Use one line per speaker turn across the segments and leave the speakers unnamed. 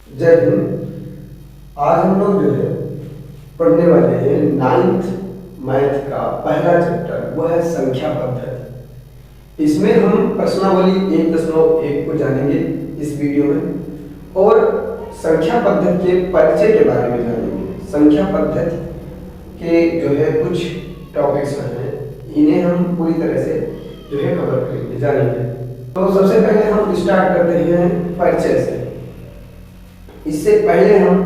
जय हिंद। आज हम लोग जो है पढ़ने वाले हैं 9th मैथ का पहला चैप्टर, वह है संख्या पद्धति। इसमें हम प्रश्नावली 1.1 को जानेंगे इस वीडियो में और संख्या पद्धति के परिचय के बारे में जानेंगे। संख्या पद्धति के जो है कुछ टॉपिक्स हैं, इन्हें हम पूरी तरह से जो है कवर करेंगे, जानेंगे। तो सबसे पहले हम स्टार्ट करते हैं परिचय से। इससे पहले हम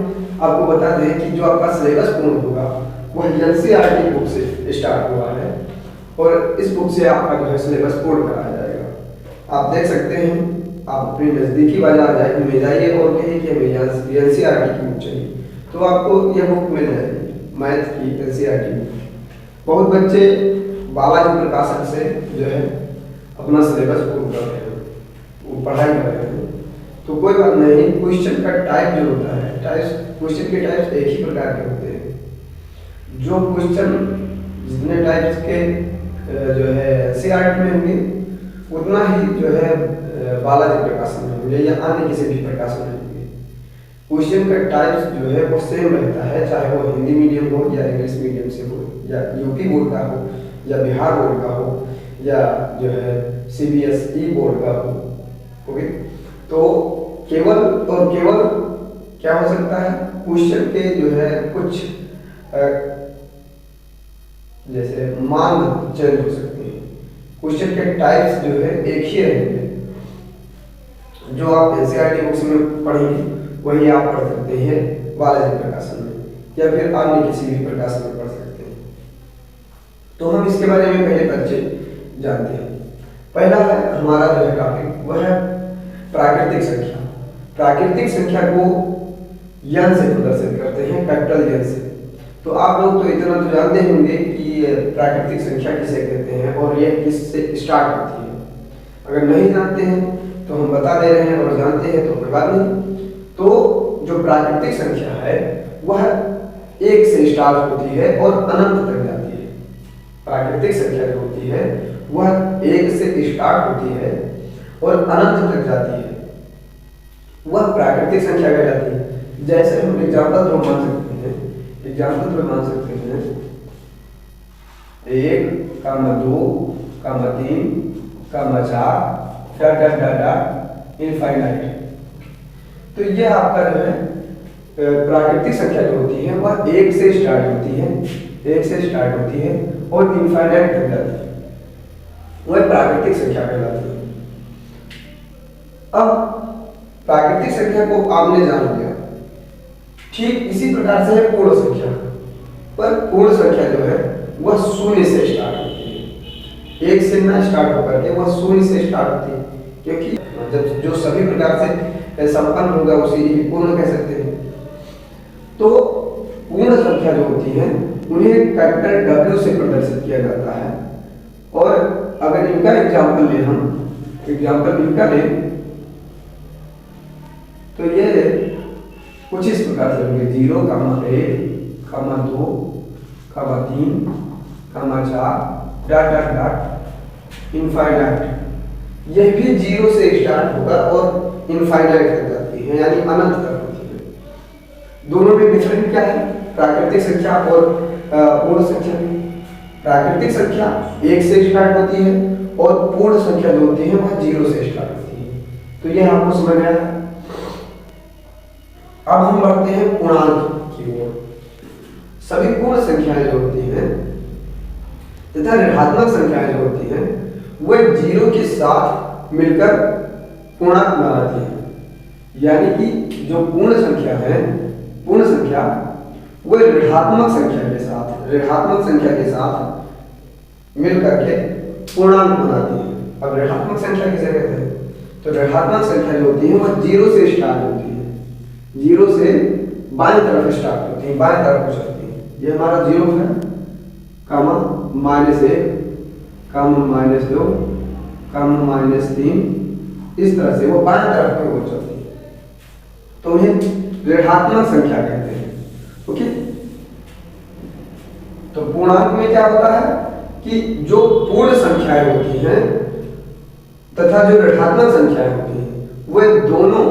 आपको बता दें कि जो आपका सिलेबस पूर्ण होगा वह एनसीईआरटी बुक से स्टार्ट हुआ है और इस बुक से आपका जो है सिलेबस पूर्ण कराया जाएगा। आप देख सकते हैं, आप अपने नज़दीकी बाजार में जाइए और कहिए कि हमें एनसीईआरटी की बुक चाहिए, तो आपको यह बुक मिल जाएगी, मैथ की एनसीईआरटी बुक। बहुत बच्चे बालाजी प्रकाशक से जो है अपना सिलेबस पूर्ण कर रहे हैं, वो पढ़ाई कर रहे हैं। तो कोई बात नहीं, क्वेश्चन का टाइप जो होता है, क्वेश्चन के टाइप्स एक ही प्रकार के होते हैं। जो क्वेश्चन जितने टाइप्स के जो है एनसीईआरटी में होंगे उतना ही जो है बालाजी प्रकाशन में होंगे या अन्य किसी भी प्रकाशन में होंगे। क्वेश्चन का टाइप्स जो है वो सेम रहता है, चाहे वो हिंदी मीडियम हो या इंग्लिश मीडियम से हो या यूपी बोर्ड का हो या बिहार बोर्ड का हो या जो है सीबीएसई बोर्ड का हो। ओके, तो केवल और केवल क्या हो सकता है, क्वेश्चन के जो है कुछ जैसे मान चेंज हो सकते हैं। क्वेश्चन के टाइप्स जो है एक ही रहेंगे। जो आप एनसीईआरटी बुक्स में पढ़ेंगे वही आप पढ़ सकते हैं बालाजी प्रकाशन में या फिर अन्य किसी भी प्रकाशन में पढ़ सकते हैं। तो हम इसके बारे में पहले परिचय जानते हैं। पहला है हमारा जो है टॉपिक, वह है प्राकृतिक संख्या। प्राकृतिक संख्या को यन से प्रदर्शित करते हैं, कैपिटल यन से। तो आप लोग तो इतना तो जानते होंगे कि प्राकृतिक संख्या किसे कहते हैं और यह किससे स्टार्ट होती है। अगर नहीं जानते हैं तो हम बता दे रहे हैं, और जानते हैं तो कोई बात नहीं। तो जो प्राकृतिक संख्या है वह 1 से स्टार्ट होती है और अनंत तक जाती है। प्राकृतिक संख्या जो होती है वह 1 से स्टार्ट होती है और अनंत तक जाती है, वह प्राकृतिक संख्या कहलाती है। जैसे हम एग्जाम्पल तो मान सकते हैं, 1, 2, 3, 4 इनफाइनाइट। तो यह आपका जो है प्राकृतिक संख्या जो होती है वह 1 से स्टार्ट होती है, 1 से स्टार्ट होती है और इनफाइनाइट तक जाती है, वह प्राकृतिक संख्या कहलाती है। अब प्राकृतिक संख्या को आपने जान लिया, ठीक इसी प्रकार से है पूर्ण संख्या। पर पूर्ण संख्या जो है वह 0 से स्टार्ट होती है, 1 से ना स्टार्ट होकर के वह 0 से स्टार्ट होती है, क्योंकि जब जो सभी प्रकार से संपन्न होगा उसे ही पूर्ण कह सकते हैं। तो पूर्ण संख्या जो होती है उन्हें कैपिटल W से प्रदर्शित किया जाता है। और अगर इनका एग्जाम्पल ले, हम एग्जाम्पल इनका लें तो ये कुछ इस प्रकार से होंगे, 0, 1, 2, 3, 4 इनफाइनाइट। यह भी 0 से स्टार्ट होगा और इनफाइनाइट तक जाती है, यानी अनंत तक होती है। दोनों में डिफरेंट क्या है, प्राकृतिक संख्या और पूर्ण संख्या। प्राकृतिक संख्या 1 से स्टार्ट होती है और पूर्ण संख्या जो होती है वह 0 से स्टार्ट होती है। तो यह आपको समझ में आया। अब हम बढ़ते हैं पूर्णांक की ओर। सभी पूर्ण संख्याएं जो होती हैं तथा ऋणात्मक संख्याएं जो होती हैं वह 0 के साथ मिलकर पूर्णांक बनाती हैं। यानी कि जो पूर्ण संख्या है, पूर्ण संख्या वह ऋणात्मक संख्या के साथ मिलकर के पूर्णांक बनाती है। अब ऋणात्मक संख्या किसे कहते हैं, तो ऋणात्मक संख्या जो होती है वह 0 से स्टार्ट होती है, 0 से बाएं तरफ स्टार्ट होती है, बाएं तरफ हो सकती है। ये हमारा 0 है, कामा -1, कामा -2, कामा -3, इस तरह से वो बाएं तरफ में हो जाती है, तो उन्हें ऋणात्मक संख्या कहते हैं। ओके, तो पूर्णांक में क्या होता है कि जो पूर्ण संख्याएं होती हैं तथा जो ऋणात्मक संख्याएं होती हैं वे दोनों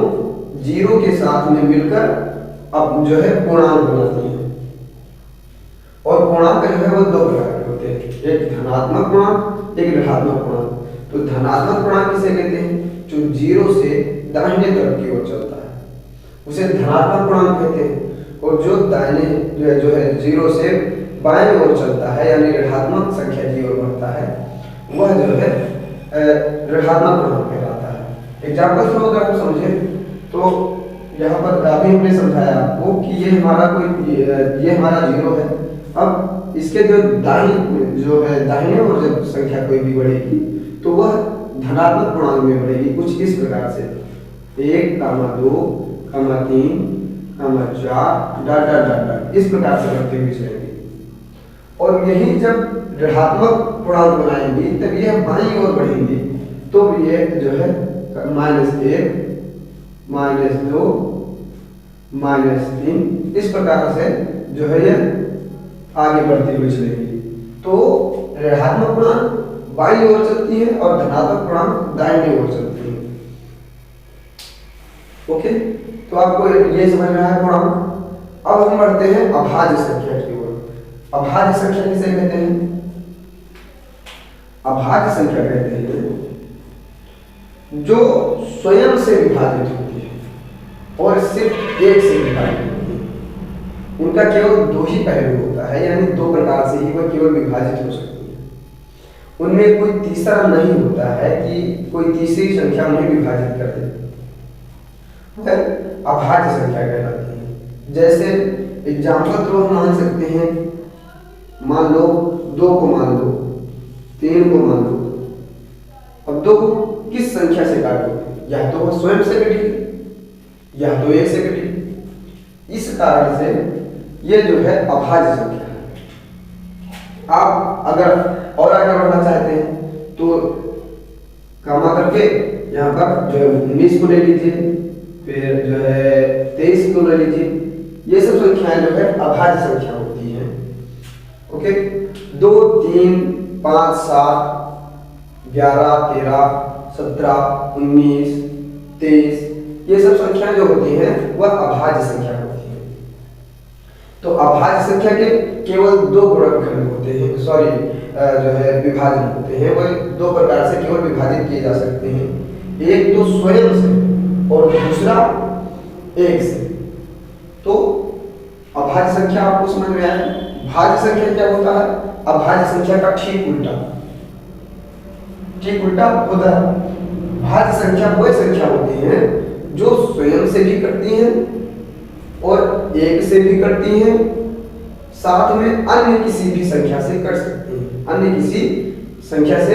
जीरो के साथ में मिलकर अब जो है पूर्णांक बनाती हैं। और पूर्णांक जो है वो दो प्रकार के होते हैं, एक धनात्मक पूर्णांक, एक ऋणात्मक पूर्णांक। तो धनात्मक पूर्णांक किसे कहते हैं? जो जीरो से दाहिने तरफ की ओर चलता है उसे धनात्मक पूर्णांक कहते हैं। और जो दाहिने जो है जीरो से बाएं ओर चलता है यानी ऋणात्मक संख्या की ओर बढ़ता है वह जो है ऋणात्मक पूर्णांक कहलाता है। एग्जाम्पल थ्रू अगर हम समझे तो यहाँ पर अभी हमने समझाया आपको कि ये हमारा जीरो है। अब इसके जो दाहिने ओर जब संख्या कोई भी बढ़ेगी तो वह धनात्मक पूर्णांक में बढ़ेगी कुछ इस प्रकार से 1, 2, 3, 4 डॉट डॉट डॉट डॉट इस प्रकार से बढ़ती हुई चलेगी। और यही जब ऋणात्मक पूर्णांक बनाएंगी तब यह बाईं ओर बढ़ेंगी तो ये जो है -1, -2, -3 इस प्रकार से जो है यह आगे बढ़ती हुई चलेगी। तो ऋणात्मक पूर्णांक बाईं ओर चलती है और धनात्मक पूर्णांक दाहिनी ओर चलती है। ओके, तो आपको ये समझ में आया पूर्णांक। अब हम बढ़ते हैं अभाज्य संख्या की ओर। अभाज्य संख्या किसे कहते हैं? अभाज्य संख्या कहते हैं जो स्वयं से विभाजित होती है और सिर्फ एक से विभाजित होती है। उनका केवल दो ही पहलू होता है यानी दो प्रकार से ही वह केवल विभाजित हो सकती है। उनमें कोई तीसरा नहीं होता है कि कोई तीसरी संख्या उन्हें विभाजित कर दे। अभाज्य संख्या कहलाती है। जैसे एग्जाम्पल तो हम मान सकते हैं, मान लो 2 को मान लो, 3 को मान लो। अब 2 को किस संख्या से काटोगे? या तो वह स्वयं से कटेगी या तो 1 से कटेगी। इस कारण से ये जो है अभाज्य संख्या है। आप अगर और आगे बढ़ना चाहते हैं तो कामा करके यहाँ पर जो है 19 को ले लीजिए, फिर जो है 23 को ले लीजिए। ये सब संख्याएं जो है अभाज्य संख्या होती हैं। ओके, 2, 3, 5, 7, 11, 13, 17, 19, 23 ये सब संख्याएं जो होती हैं वह अभाज्य संख्या होती हैं। तो अभाज्य संख्या के केवल दो गुणनखंड होते हैं, जो है विभाजन होते हैं। वह दो प्रकार से केवल विभाजित किए जा सकते हैं, एक तो स्वयं से और दूसरा 1 से। तो अभाज्य संख्या आपको समझ में आया। भाज्य संख्या क्या होता है? अभाज्य संख्या का ठीक उल्टा होता है। भाज्य संख्या वह संख्या होती है जो स्वयं से भी कटती हैं और 1 से भी कटती हैं, साथ में अन्य किसी भी संख्या से कट सकती हैं, अन्य किसी संख्या से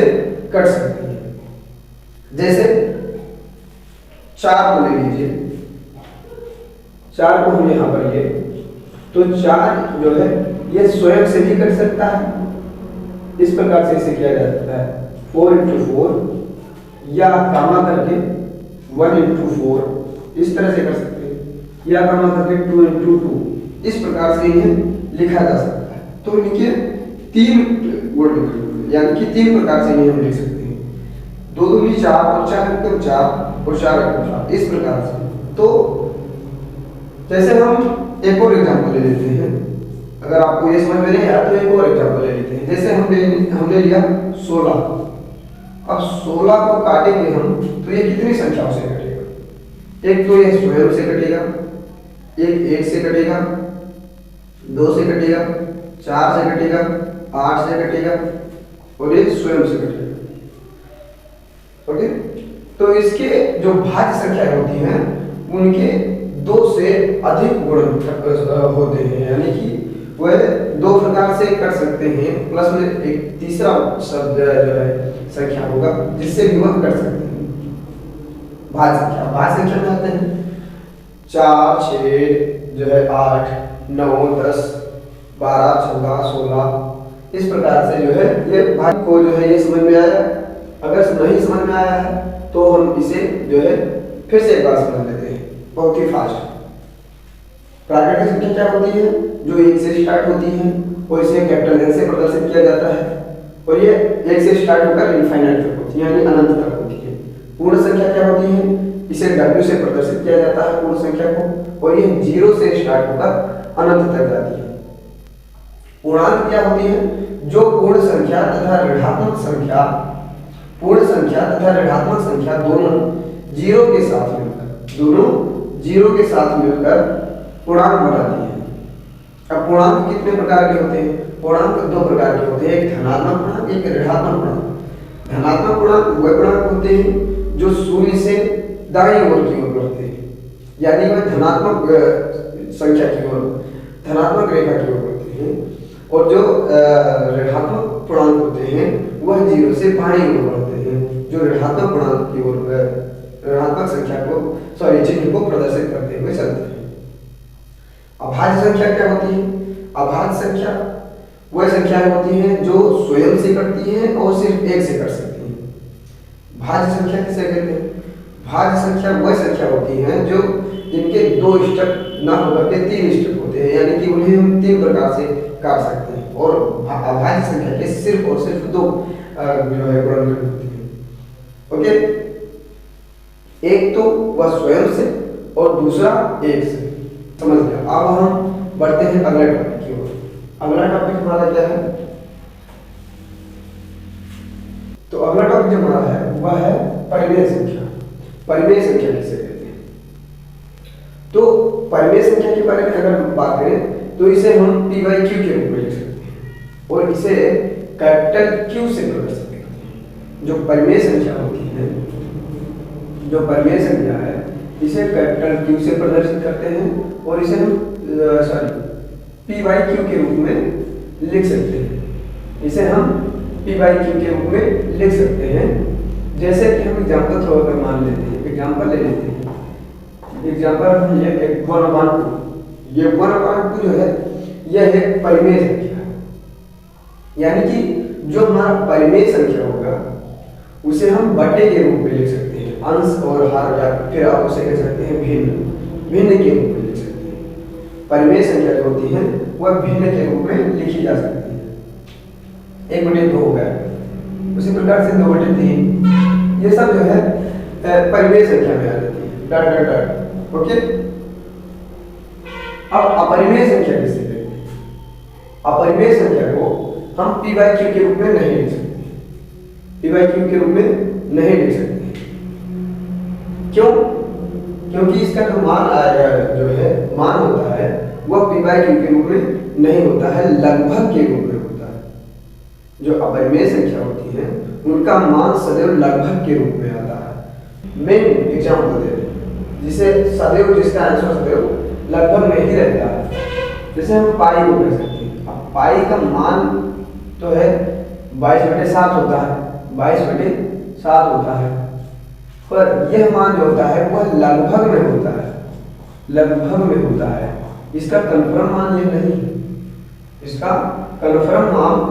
कट सकती हैं। जैसे 4 को ले लीजिए, 4 को हम यहाँ पर लिए तो 4 जो है ये स्वयं से भी कट सकता है। इस प्रकार से इसे किया जा सकता है 4 × 4 या कामा करके 1 × 4 इस तरह से कर सकते हैं, या कामा करके 2 × 2 इस प्रकार से इन्हें लिखा जा सकता है। तो इनके 3 गुण यानी कि 3 प्रकार से इन्हें हम लिख सकते हैं, 2 दूनी 4 और 4 × 4 और 4 × 4 इस प्रकार से। तो जैसे हम एक और एग्जाम्पल ले लेते हैं, अगर आपको ये समझ में नहीं आया तो एक और एग्जाम्पल ले लेते हैं। जैसे हमने लिया 16। अब 16 को काटेंगे हम तो ये कितनी संख्याओं से कटेगा? एक तो ये स्वयं से कटेगा, एक 1 से कटेगा, 2 से कटेगा, 4 से कटेगा, 8 से कटेगा और एक स्वयं से कटेगा। ओके, तो इसके जो भाज्य संख्याएं होती हैं उनके 2 से अधिक गुण होते हैं, यानी कि वह 2 प्रकार से कर सकते हैं, प्लस में एक तीसरा शब्द जो है संख्या होगा जिससे भी वह कर सकते हैं। भाज्य संख्या में आते हैं 4, 6 जो है 8, 9, 10, 12, 14, 16 इस प्रकार से जो है ये भाज्य को जो है ये समझ में आया। अगर नहीं समझ में आया है तो हम इसे जो है फिर से एक बार समझ लेते हैं बहुत ही फास्ट। प्राकृतिक संख्या क्या होती है? जो 1 से स्टार्ट होती है और इसे कैपिटल N से प्रदर्शित किया जाता है और ये 1 से स्टार्ट होकर इनफाइनाइट तक होती है यानी अनंत तक होती है। पूर्ण संख्या क्या होती है? इसे W से प्रदर्शित किया जाता है पूर्ण संख्या को, और यह 0 से स्टार्ट होकर अनंत तक जाती है। पूर्णांक क्या होती है? जो पूर्ण संख्या तथा ऋणात्मक संख्या, पूर्ण संख्या तथा ऋणात्मक संख्या दोनों 0 के साथ मिलकर पूर्णांक बनाती है। अब पूर्णांक कितने प्रकार के होते हैं? पूर्णांक 2 प्रकार के होते हैं, एक धनात्मक पूर्णांक, एक ऋणात्मक पूर्णांक। धनात्मक पूर्णांक वह पूर्णांक होते हैं जो शून्य से दाईं ओर की ओर बढ़ते हैं, यानी वह धनात्मक संख्या की ओर, धनात्मक रेखा की ओर बढ़ते हैं, और जो ऋणात्मक पूर्णांक होते हैं वह 0 से बाईं ओर बढ़ते हैं, जो ऋणात्मक पूर्णांक की ओर, ऋणात्मक संख्या को चिन्ह को प्रदर्शित करते हुए चलते हैं। अभाज्य संख्या क्या होती है? अभाज्य संख्या वह संख्याएं होती हैं जो स्वयं से कटती हैं और सिर्फ एक से कट सकती हैं। भाज्य संख्या किसे कहते हैं? भाज्य संख्या वह संख्या होती हैं जो जिनके 2 स्टेप ना होकर के 3 स्टेप होते हैं, यानी कि उन्हें हम 3 प्रकार से काट सकते हैं, और अभाज्य संख्या के सिर्फ और सिर्फ 2 गुणनखंड होते हैं। ओके, एक तो वह स्वयं से और दूसरा एक से, समझ गया। अब हम बढ़ते हैं अगले टॉपिक की ओर। अगला टॉपिक हमारा क्या है? तो अगला टॉपिक जो हमारा है वह है परिमेय संख्या। परिमेय संख्या किसे कहते हैं? तो परिमेय संख्या के बारे में अगर हम बात करें तो इसे हम p/q के रूप में लिख सकते हैं, और इसे कैपिटल Q से प्रदर्शित करते हैं। जो परिमेय संख्या होती है, जो परिमेय संख्या है, इसे कैपिटल Q से प्रदर्शित करते हैं, और इसे हम p/q के रूप में लिख सकते हैं। इसे हम p/q के रूप में लिख सकते हैं। जैसे कि हम एग्जाम्पल थ्रो कर मान लेते हैं, एग्जाम्पल ले लेते हैं। एग्जाम्पल ये 1/2, ये 1/2 जो है यह एक परिमेय संख्या है, यानी कि जो हमारा परिमेय संख्या होगा उसे हम बटे के रूप में लिख सकते हैं, अंश और हर, या फिर आप उसे कह सकते हैं भिन्न के रूप में लिख सकते हैं। परिमेय संख्या जो होती है वह भिन्न के रूप में लिखी जा सकती है। 1/2 हो गया, उसी प्रकार से 2/3, ये सब जो है परिमेय संख्या में आ जाती है। Dot dot dot. ओके, अब अपरिमेय संख्या किसे कहते हैं? अपरिमेय संख्या को हम p/q के रूप में नहीं लिख सकते, p/q के रूप में नहीं लिख सकते। क्यों? क्योंकि इसका जो मान आएगा, जो है मान होता है वह p/q के रूप में नहीं होता है, लगभग के रूप में होता है। जो अपरिमेय संख्या होती है उनका मान सदैव लगभग के रूप में आता है। मेन एग्जाम्पल दे रहे हैं जिसे सदैव, जिसका आंसर सदैव लगभग में ही रहता है। जैसे हम पाई को कह सकते हैं। अब पाई का मान तो है 22/7 होता है, 22/7 होता है, पर यह मान जो होता है वह लगभग में होता है, लगभग में होता है। इसका कंफर्म मान ये नहीं है, इसका कंफर्म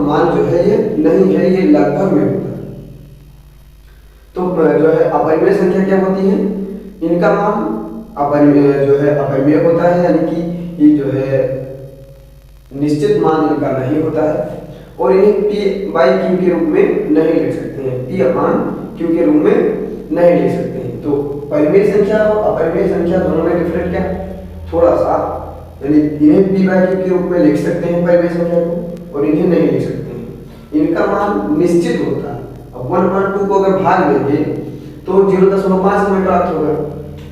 मान जो है ये नहीं है, ये लगभग में होता है। तो जो है अपरिमेय संख्या क्या होती है? इनका मान अपरिमेय जो है अपरिमेय होता है, यानी कि ये जो है निश्चित मान इनका नहीं होता है, और इन्हें p/q के रूप में नहीं लिख सकते हैं, p/q के रूप में नहीं लिख सकते हैं। तो परिमेय संख्या और अपरिमेय संख्या दोनों में डिफरेंट क्या थोड़ा सा, यानी इन्हें p/q के रूप में लिख सकते हैं परिमेय संख्या को, और इन्हें नहीं लिख सकते हैं। इनका मान निश्चित होता है। अब 1/2 को अगर भाग देंगे तो 0.5 में प्राप्त होगा।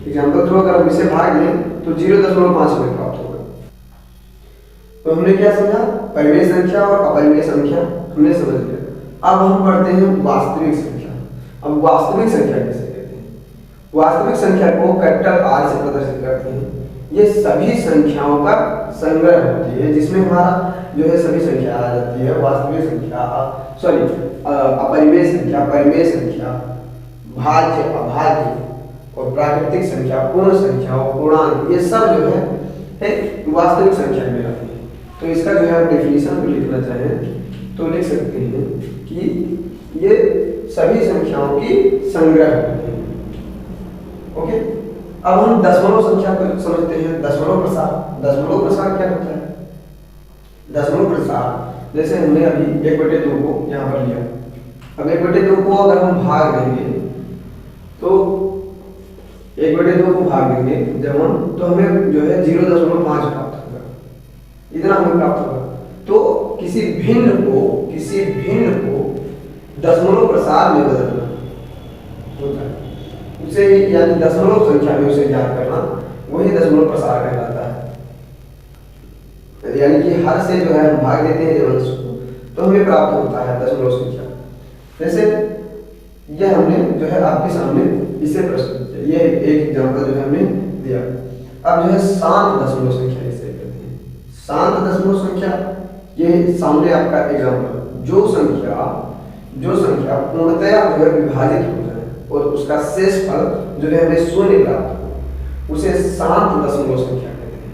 एग्जाम्पल थ्रो अगर हम इसे भाग लें तो 0.5 में प्राप्त होगा। तो हमने क्या समझा? परिमेय संख्या और अपरिमेय संख्या हमने समझ लिया। अब हम पढ़ते हैं वास्तविक संख्या। अब वास्तविक संख्या किसे कहते हैं? वास्तविक संख्या को कैपिटल R से प्रदर्शित करते हैं। ये सभी संख्याओं का संग्रह होती है, जिसमें हमारा जो है सभी संख्या आ जाती है। वास्तविक संख्या, अपरिमेय संख्या, परिमेय संख्या, भाज्य, अभाज्य और प्राकृतिक संख्या, पूर्ण संख्या और पूर्णांक, ये सब जो है वास्तविक संख्या में आती है। तो इसका जो है आप डेफिनेशन को लिखना चाहें तो लिख सकते हैं कि ये सभी संख्याओं की संग्रह होती है। ओके, अब हम दशमलव संख्या को समझते हैं। दशमलव प्रसार। दशमलव प्रसार क्या होता है? दशमलव प्रसार, जैसे हमने अभी 1/2 को यहाँ पर लिया। अब 1/2 को अगर हम भाग देंगे तो 1/2 को भाग देंगे जब हम, तो हमें जो है 0.5 प्राप्त होगा, इतना हमें प्राप्त होगा। तो किसी भिन्न को दशमलव प्रसार में बदलना होता है, उसे यानी दशमलव संख्या में उसे ज्ञात करना, वही दशमलव प्रसार कहलाता है। यानी कि हर से जो है हम भाग देते हैं जब अंश को, तो हमें प्राप्त होता है दशमलव संख्या। जैसे यह हमने जो है आपके सामने इसे प्रस्तुत किया, ये एक एग्जाम्पल जो है हमने दिया। अब जो है शांत दशमलव संख्या इसे कहते हैं। शांत दशमलव संख्या, ये सामने आपका एग्जाम्पल, जो संख्या पूर्णतया जो है विभाजित हो जाए और उसका शेषफल जो है हमें शून्य प्राप्त हो, उसे शांत दशमलव संख्या कहते हैं।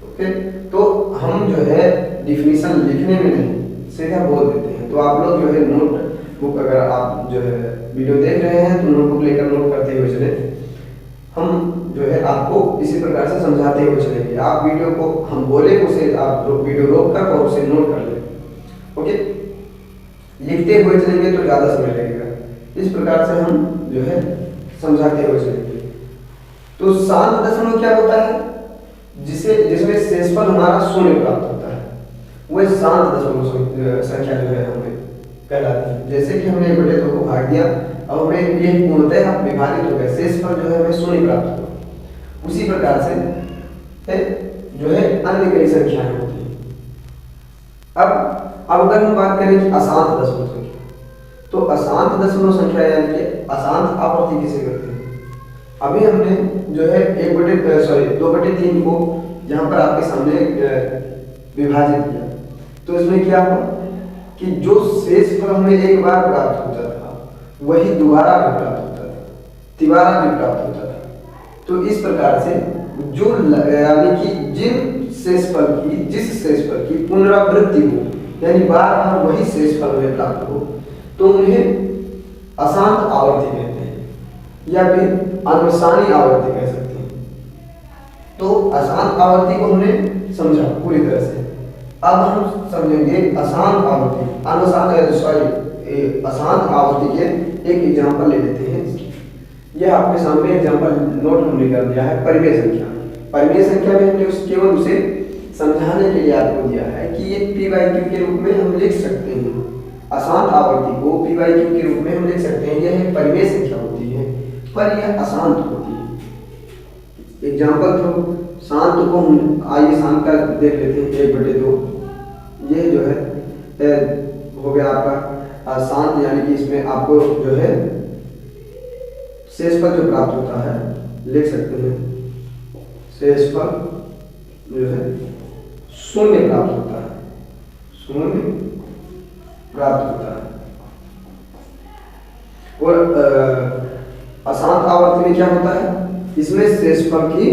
ओके, तो हम जो है डिफिनीशन लिखने में नहीं, सीधा बोल देते हैं। तो आप लोग जो है नोट बुक, अगर आप जो है वीडियो देख रहे हैं तो नोटबुक लेकर नोट करते हुए चले। हम जो है आपको इसी प्रकार से समझाते हुए चलेंगे। आप वीडियो को हम बोले उसे आप वीडियो रोक कर और उसे नोट कर लें। ओके, लिखते हुए चलेंगे तो ज़्यादा समय लगेगा। इस प्रकार से हम जो है समझाते हुए चलेंगे। तो शांत दशमलव क्या होता है? जिसमें शेषफल हमारा शून्य प्राप्त होता है, वह शांत दशमलव संख्या जो है हमें कहलाती है। जैसे कि हमने 1/2 को भाग दिया, अब हमें ये पूर्णतः विभाजित हो गया, शेषफल जो है हमें शून्य प्राप्त हुआ। उसी प्रकार से जो है अन्य कई संख्याएं होती हैं। अब अगर हम बात करें कि अशांत दशमलव संख्या, तो अशांत दशमलव संख्या यानी कि अशांत आवर्ती किसे कहते हैं? अभी हमने जो है 2/3 को यहाँ पर आपके सामने विभाजित किया, तो इसमें क्या हुआ कि जो शेषफल हमें एक बार प्राप्त होता था वही दोबारा भी प्राप्त होता था, तिबारा भी प्राप्त होता था। तो इस प्रकार से जो यानी कि जिस शेषफल की पुनरावृत्ति हो, यानी बार बार वही शेषफल हमें प्राप्त हो, तो उन्हें अशांत आवर्ती कहते हैं या फिर अनुसानी आवर्ती कह सकते हैं। तो अशांत आवर्ती को हमने समझा पूरी तरह से। अब हम समझेंगे अशांत आवर्ती, अशांत आवर्ती के एक एग्जाम्पल ले लेते हैं। यह आपके सामने एग्जाम्पल नोट हमने कर दिया है। परिमेय संख्या में हमने केवल उसे समझाने के लिए आपको दिया है कि ये p/q के रूप में हम लिख सकते हैं। अशांत आवर्ती को p/q के रूप में हम लिख सकते हैं। यह एक परिमेय संख्या होती है, पर यह अशांत होती है। एग्जाम्पल थ्रू शांत को हम आइए शांत का देख लेते हैं। 1/2 ये जो है हो गया आपका शांत, यानी कि इसमें आपको जो है शेषफल जो प्राप्त होता है लिख सकते हैं। शेषफल जो है शून्य प्राप्त होता है, शून्य प्राप्त होता है। और अशांत आवर्ती में क्या होता है? इसमें शेषफल की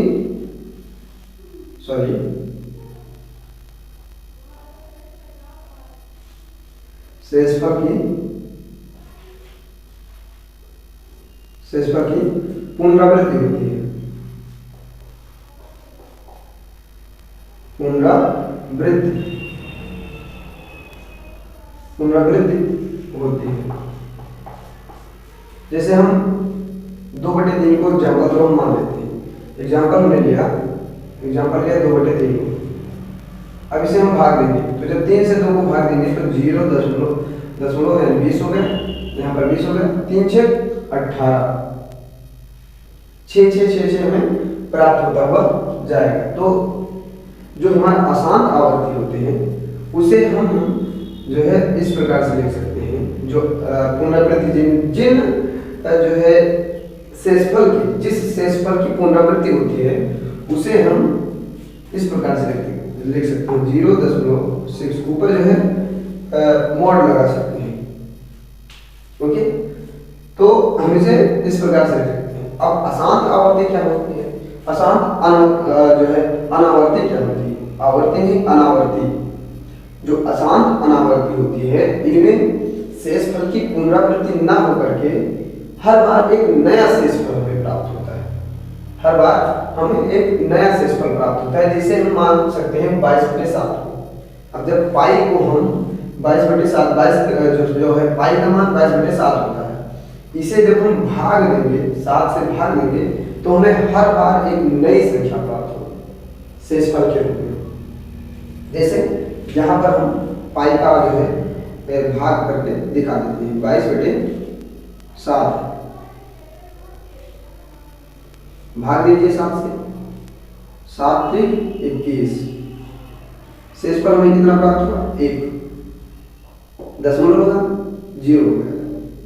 पुनरावृत्ति होती है, पुनरावृत्ति होती है। जैसे हम 2/3 को एग्जाम्पल तो हम मान लेते हैं। एग्जाम्पल हमने लिया 2/3 को। अब इसे हम भाग देंगे, तो जब 3 से 2 को भाग देंगे तो 0.20 यानी 20 हो गया, यहाँ पर 20 हो गया। 3 6 18, 6 हमें प्राप्त होता हुआ जाएगा। तो जो हमारे अशांत आवर्ती होते हैं उसे हम जो है इस प्रकार से लिख सकते हैं। जो पुनरावृत्ति जिन जो है शेषफल की, जिस शेषफल की पुनरावृत्ति होती है उसे हम इस प्रकार से लिख सकते हैं। 0.6 ऊपर जो है मॉड लगा सकते हैं। ओके, तो हम इसे इस प्रकार से लिख सकते हैं। अब अशांत आवर्ती क्या होती है? अशांत जो है अनावर्ती क्या होती है? आवर्ती नहीं, अनावर्ती। जो अशांत अनावर्ती होती है इनमें शेषफल की पुनरावृत्ति ना होकर के हर बार एक नया शेषफल हमें प्राप्त होता है। हर बार हमें एक नया शेषफल प्राप्त होता है, जिसे हम मान सकते हैं 22/7 को। अब जब पाई को हम 22/7 जो है पाई का मान 22/7 होता है, इसे जब हम भाग देंगे, 7 से भाग देंगे तो हमें हर बार एक नई संख्या प्राप्त होगी शेषफल के रूप में। जैसे यहाँ पर हम पाई का जो है भाग करके दिखा देते हैं, 22/7 भाग दीजिए 7 से, 7 3 21, शेषफल हमें कितना प्राप्त हुआ 1, दशमलव होगा 0 हो गया,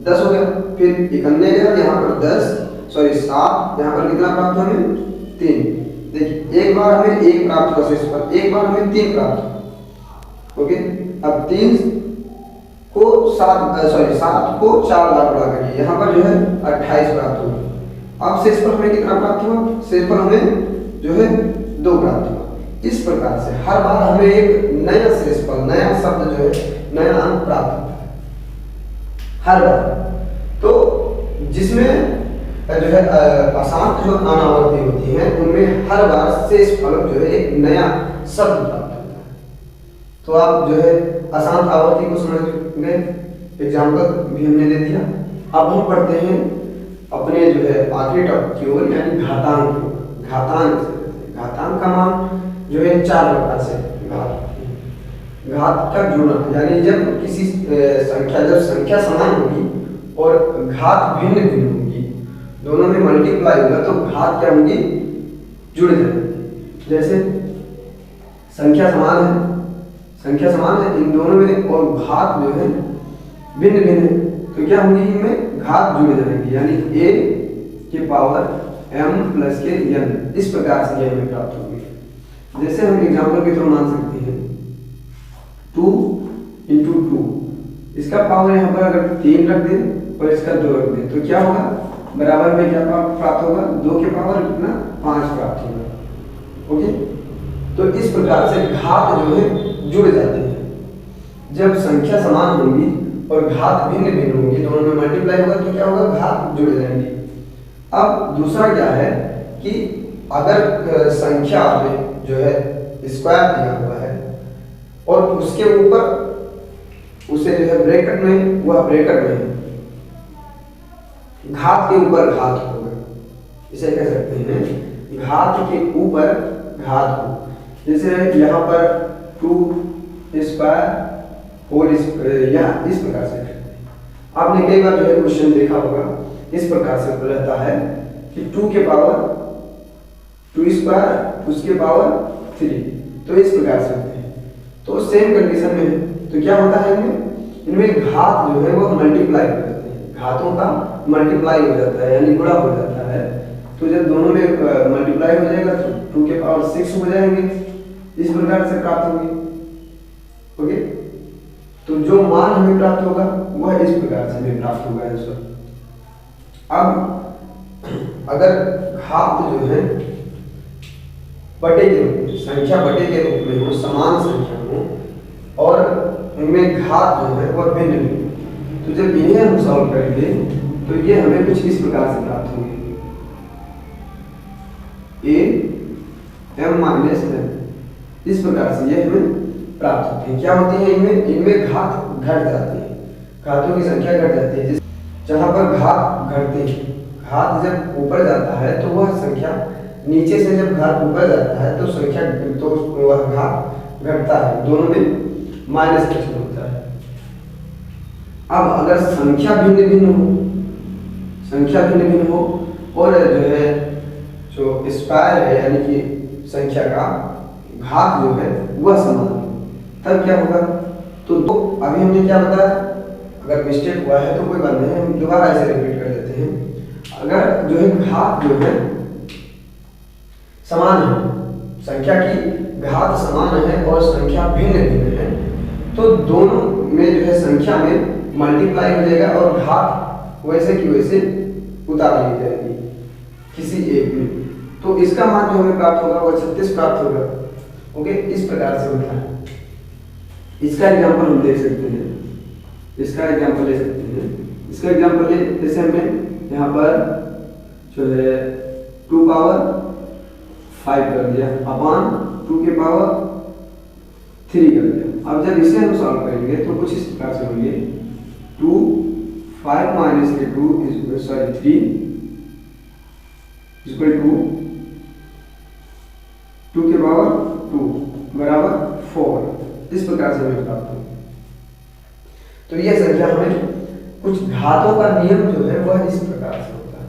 10 हो गया, फिर 91 गया, यहाँ पर 7, यहाँ पर कितना प्राप्त हुआ हमें 3। देखिए एक बार हमें 1 प्राप्त हुआ शेषफल, एक बार हमें 3 प्राप्त हुआ। ओके, अब 3 को 7 को 4 बार बढ़ा करिए, यहाँ पर जो है 28 प्राप्त हुआ। अब शेषफल हमें कितना प्राप्त हुआ, शेषफल हमें जो है 2 प्राप्त हुआ। इस प्रकार से हर बार हमें एक नया शेषफल, नया शब्द जो है, नया अंक प्राप्त होता है हर बार। तो जिसमें जो है अशांत जो अनावर्ती होती हैं उनमें हर बार शेषफल जो है एक नया शब्द प्राप्त होता है। तो आप जो है अशांत आवर्ती को समझ गए, एग्जाम्पल भी हमने दे दिया। अब हम पढ़ते हैं अपने जो है आखिरी टॉपिक की ओर, यानी घातांक। घातांक का मान जो है 4 प्रकार से घात का जुड़ना, यानी जब किसी संख्या समान होगी और घात भिन्न भिन्न होगी, दोनों में मल्टीप्लाई होगा तो घात क्या होंगी, जुड़ जाएंगी। जैसे संख्या समान है इन दोनों में और घात जो है भिन्न भिन्न है, तो क्या होंगी, इनमें घात जुड़ जाएंगी, यानी a के पावर m प्लस के n। इस प्रकार से ये हमें प्राप्त होगी। जैसे हम एग्जाम्पल के थ्रू मान सकते हैं 2 × 2, इसका पावर यहाँ पर अगर 3 रख दें और इसका 2 रख दें तो क्या होगा, बराबर में क्या प्राप्त होगा, 2 के पावर कितना 5 प्राप्त होगा। ओके, तो इस प्रकार से घात जो है जुड़ जाते हैं। जब संख्या समान होगी और घात भिन्न भिन्न होगी, दोनों में मल्टीप्लाई होगा तो क्या होगा, घात जुड़ जाएंगी। अब दूसरा क्या है कि अगर संख्या में जो है स्क्वायर दिया हुआ है और उसके ऊपर उसे जो है ब्रैकेट में, वह ब्रैकेट में घात के ऊपर घात होगा, इसे कह सकते हैं घात के ऊपर घात हो। जैसे यहाँ पर 2² होल स्क्वायर, इस प्रकार से आपने कई बार जो है क्वेश्चन देखा होगा, इस प्रकार से रहता है कि 2 के पावर 2² उसके पावर 3, तो इस प्रकार से होते हैं। तो सेम कंडीशन में है तो क्या होता है, इनमें घात जो है वो मल्टीप्लाई हो जाते हैं, घातों का मल्टीप्लाई हो जाता है, यानी गुणा हो जाता है। तो जब दोनों में मल्टीप्लाई हो जाएगा तो 2 के पावर 6 हो जाएंगे, इस प्रकार से प्राप्त होंगे। ओके, तो जो मान हमें प्राप्त होगा वह इस प्रकार से हमें प्राप्त होगा आंसर। अब अगर घात जो है बटे के रूप में, संख्या बटे के रूप में हो, समान संख्या हो और उनमें घात जो है वह भिन्न भिन्न, तो जब इन्हें हम सॉल्व करेंगे तो ये हमें कुछ इस प्रकार से प्राप्त होंगे, a m - n, इस प्रकार से ये हमें प्राप्त होती है। क्या होती है, इनमें घात घट जाती है, घातों की संख्या घट जाती है। जहाँ पर घात घटते हैं, घात जब ऊपर जाता है तो वह संख्या, नीचे से जब घात ऊपर जाता है तो संख्या, तो वह घात घटता है, दोनों में माइनस का चिन्ह होता है। अब अगर संख्या भिन्न भिन्न हो और जो है जो स्क्वायर है यानी कि संख्या का घात जो है वह समान, तब क्या होगा, तो अभी हमने क्या बताया, अगर मिस्टेक हुआ है तो कोई बात नहीं, हम दोबारा ऐसे रिपीट कर देते हैं। अगर जो है घात जो है समान है, संख्या की घात समान है और संख्या भिन्न भिन्न है, तो दोनों में जो है संख्या में मल्टीप्लाई हो जाएगा और घात वैसे की वैसे उतार ली जाएगी किसी एक में, तो इसका मान जो हमें प्राप्त होगा वह 36 प्राप्त होगा। ओके, इस प्रकार से होता है। इसका एग्जांपल हम दे सकते हैं, इसका एग्जांपल ले सकते हैं। इसका एग्जांपल ले, जैसे हमने यहाँ पर जो है 2 पावर 5 कर दिया अपॉन 2 के पावर 3 कर दिया। अब जब इसे हम सॉल्व करेंगे तो कुछ इस प्रकार से होंगे, 2 5 - 2 3 इक्वल टू 2 के पावर 2 बराबर 4, इस प्रकार से हमें प्राप्त होगी। तो यह संख्या हमें कुछ घातों का नियम जो है वह इस प्रकार से होता है।